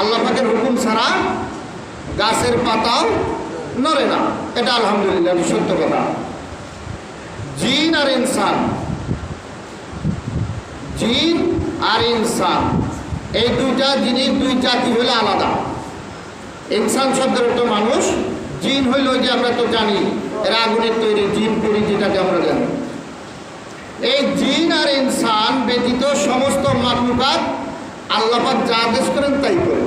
আল্লাহ পাকের হুকুম ছাড়া গাছের পাতাও নড়ে না, এটা আলহামদুলিল্লাহ সত্য কথা। জিন আর ইনসান, জিন আর ইনসান এই দুইটা জিনিস, দুই জাতি হলে আলাদা। ইনসান শব্দের অর্থ মানুষ, জিন হইল ওই যে আমরা তো জানি এরা আগুনের তৈরি, জিন করি যেটাকে আমরা জানি। এই জিন আর ইনসান ব্যতীত সমস্ত মাখলুকাত আল্লাহ পাক যা আদেশ করেন তাই করে,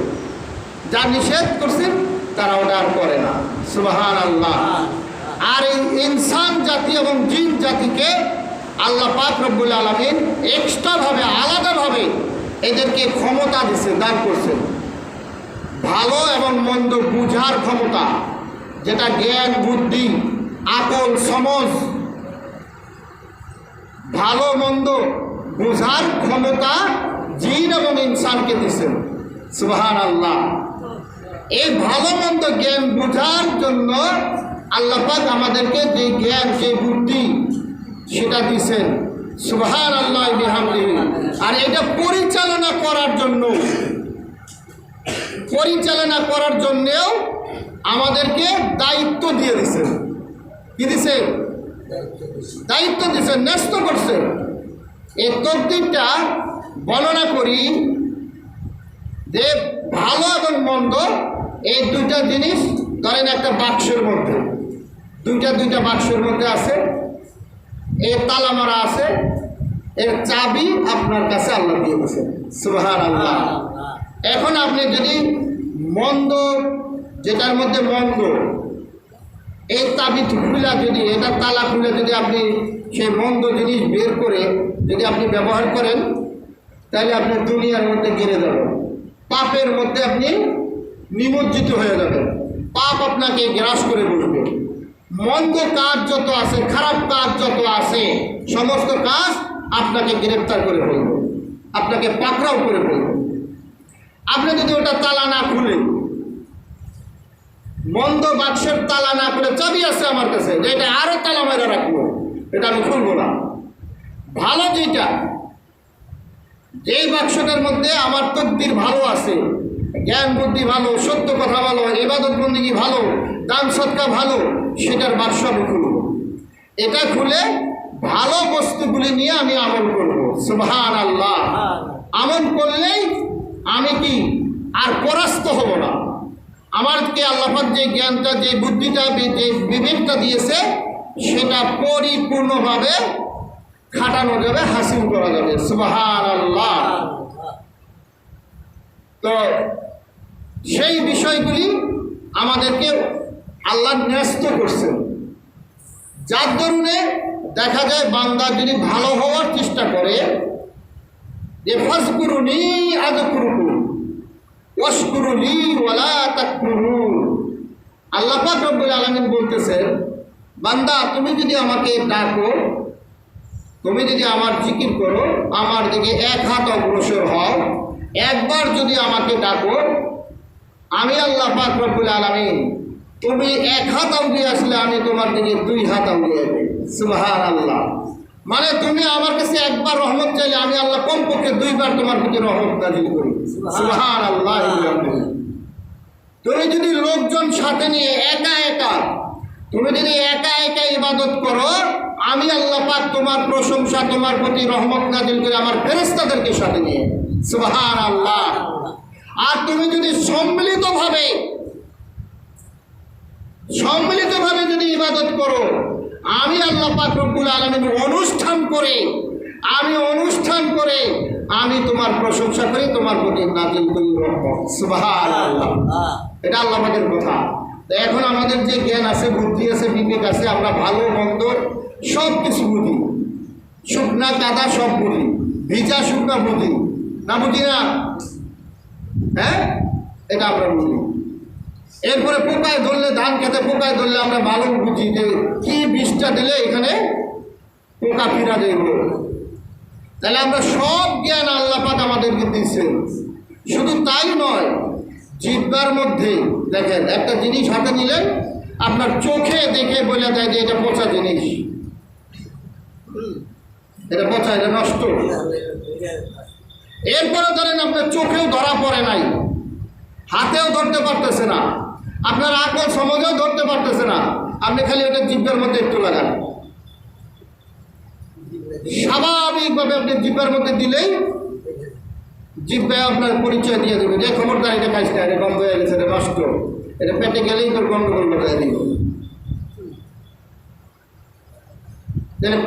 যা নিষেধ করছেন তারা ওটা আর করে না। সুবহানাল্লাহ। আর এই ইনসান জাতি এবং জিন জাতিকে আল্লাহ পাক রব্বুল আলামিন এক্সট্রাভাবে, আলাদাভাবে এদেরকে ক্ষমতা দিচ্ছে, দান করছেন। ভালো এবং মন্দ বুঝার ক্ষমতা, যেটা জ্ঞান, বুদ্ধি, আকল, সমঝ, ভালো মন্দ বুঝার ক্ষমতা জিন এবং ইনসানকে দিচ্ছেন। সুবহানাল্লাহ। এই ভালো মন্দ জ্ঞান বুঝার জন্য আল্লাহ পাক আমাদেরকে যে জ্ঞান, যে বুদ্ধি সেটা দিচ্ছেন। সুবহানাল্লাহ বিহামদিহি। আর এটা পরিচালনা করার জন্যেও আমাদেরকে দায়িত্ব দিয়ে দিচ্ছেন। কি দিছে? দায়িত্ব দিচ্ছেন, ন্যস্ত করছে। এই তকদিরটা বর্ণনা করি যে ভালো এবং মন্দ এই দুইটা জিনিস ধরেন একটা বাক্সের মধ্যে, দুইটা বাক্সের মধ্যে আছে, এর তালা মারা আছে, এর চাবি আপনার কাছে আল্লাহ দিয়ে দিয়েছেন। সুবহানাল্লাহ। এখন আপনি যদি মন্দ, যেটার মধ্যে মন্দ, এই চাবি খুলে যদি, এটা তালা খুলে যদি আপনি সেই মন্দ জিনিস বের করে যদি আপনি ব্যবহার করেন, তাহলে আপনি দুনিয়ার মধ্যে গেড়ে যাবেন, পাপের মধ্যে আপনি নিমজ্জিত হয়ে যাবেন, পাপ আপনাকে গ্রাস করে বসবে। মন্দ কাজ যত আছে, খারাপ কাজ যত আছে, সমস্ত কাজ আপনাকে গ্রেফতার করে ফেলবে, আপনাকে পাকড়াও করে ফেলবে। আপনি যদি ওটা তালা না খুলে, মন্দ বাক্সের তালা না খুলে, চাবি আছে আমার কাছে, যে এটা আরো তালা মেরে রাখবো, এটা আমি খুলবো না। ভালো যেটা, যেই বাক্সটার মধ্যে আমার তকদির ভালো আছে, জ্ঞান বুদ্ধি ভালো, সত্য কথা ভালো, ইবাদত বন্দেগী ভালো, দান সদকা ভালো, সেটার বাক্স আমি খুলব। এটা খুলে ভালো বস্তুগুলি নিয়ে আমি আমল করব। সুবহানাল্লাহ। আমল করলেই আমি কি আর পরাস্ত হব না। আমারকে আল্লাহ পাক যে জ্ঞানটা, যে বুদ্ধিটা, যে বিবেকটা দিয়েছে, সেটা পরিপূর্ণভাবে খাটানো যাবে, হাসিল করা যাবে। সুবহানাল্লাহ। তো সেই বিষয়গুলি আমাদেরকে আল্লাহ ন্যস্ত করছেন, যার দরুনে দেখা যায় বান্দা যদি ভালো হওয়ার চেষ্টা করে, যে ফাজকুরুনি আযকুরুকুম ওয়াশকুরুলি ওয়ালা তাকফুরুন। আল্লাহ পাক রব্বুল আলামিন বলতেছেন, বান্দা তুমি যদি আমাকে ডাকো, তুমি যদি আমার জিকির করো, আমার দিকে এক হাত অগ্রসর হও, একবার যদি আমাকে ডাকো, আমি আল্লাহ পাক রব্বুল আলামিন, তুমি এক হাত আউলিয়ে আসলে আমি তোমার দিকে দুই হাত আউলিয়ে দেব। সুবহানাল্লাহ। মানে তুমি আমার কাছে একবার রহমত চাইলে আমি আল্লাহ কমপক্ষে দুইবার তোমার প্রতি রহমত নাযিল করি। সুবহানাল্লাহ। তুমি যদি লোকজন সাথে নিয়ে তুমি যদি একা ইবাদত করো, আমি আল্লাহ পাক তোমার প্রশংসা, তোমার প্রতি রহমত নাযিল করে আমার ফেরেশতাদেরকে সাথে নিয়ে। সুবহানাল্লাহ। আর তুমি যদি সম্মিলিতভাবে যদি ইবাদত করো, আমি আল্লাহ পাক রব্বুল আলামিন অনুষ্ঠান করে আমি তোমার প্রশংসা করি, তোমার প্রতি নাযিল করি রহমত। সুবহানাল্লাহ। এটা আল্লাহ পাকের কথা। তো এখন আমাদের যে জ্ঞান আছে, বুদ্ধি আছে, বিবেক আছে, আমরা ভালো মন্দ সব কিছু বুঝি, শুকনা কাদা সব বুঝি, ভিজা শুকনা বুঝি না, বুঝি না? হ্যাঁ, এটা আমরা বুঝি। এরপরে পোকায় ধরলে, ধান খেতে পোকায় ধরলে আমরা ভালো বুঝি যে কি বিষটা দিলে এখানে পোকা ফিরা দেব। তাহলে আমরা সব জ্ঞান আল্লাহ পাক আমাদেরকে দিচ্ছেন। শুধু তাই নয়, জিহ্বার মধ্যে দেখেন একটা জিনিস হাতে নিলেন, আপনার চোখে দেখে বলে যায় যে এটা পচা জিনিস, এটা পচা, এটা নষ্ট। এরপরে ধরেন আপনার চোখেও ধরা পড়ে নাই, হাতেও ধরতে পারতেছে না, আপনার আকল সমাজেও ধরতে পারতেছে না, আপনি খালি ওটা জিভের মধ্যে একটু লাগান, স্বাভাবিকভাবে আপনি জিভের মধ্যে দিলেই জিভে আপনার পরিচয় দিয়ে দেবে যে খবরদার এটা খাইস না, এটা গন্ধ হয়ে গেছে, এটা নষ্ট, এটা পেটে গেলেই তোর গন্ডগোল হয়ে দিব।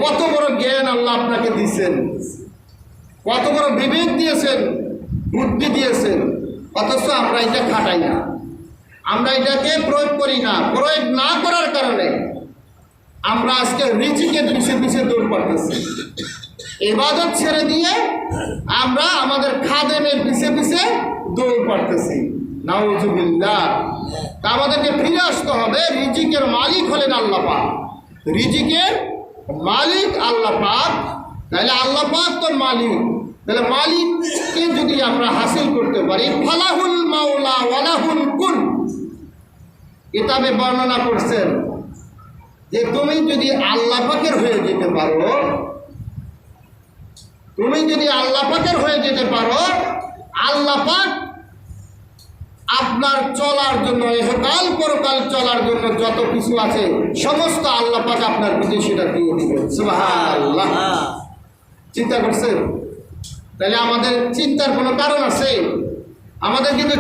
কত বড় জ্ঞান আল্লাহ আপনাকে দিয়েছেন, কত বড় বিবেক দিয়েছেন, বুদ্ধি দিয়েছেন, অথচ আমরা এটা খাটাই না, আমরা এটাকে প্রয়োগ করি না। প্রয়োগ না করার কারণে আমরা আজকে রিজিকের পিছিয়ে পিছিয়ে দৌড় পারতেছি, ইবাদত ছেড়ে দিয়ে আমরা আমাদের খাদেমের পিছিয়ে পিছিয়ে দৌড় পারতেছি। নাউজুবিল্লাহ। তা আমাদেরকে ফিরে আসতে হবে, রিজিকের মালিক হলেন আল্লাহ পাক, রিজিকের মালিক আল্লাহ পাক। তাহলে আল্লাহ পাক তো মালিক, তাহলে মালিককে যদি আমরা হাসিল করতে পারি, ফালাহুল মাওলা ওয়ালাহুল কুন। কিতাবে বর্ণনা করছেন যে তুমি যদি আল্লাহ পাকের হয়ে যেতে পারো, তুমি যদি আল্লাহ পাকের হয়ে যেতে পারো, আল্লাহ পাক আপনার চলার জন্য, ইহকাল পরকাল চলার জন্য যত কিছু আছে সমস্ত আল্লাহ পাক আপনার প্রতি সেটা দিয়ে দিবেন। সুবহানাল্লাহ। চিন্তা করছেন? তাহলে আমাদের চিন্তার কোনো কারণ আছে? আমাদের কিন্তু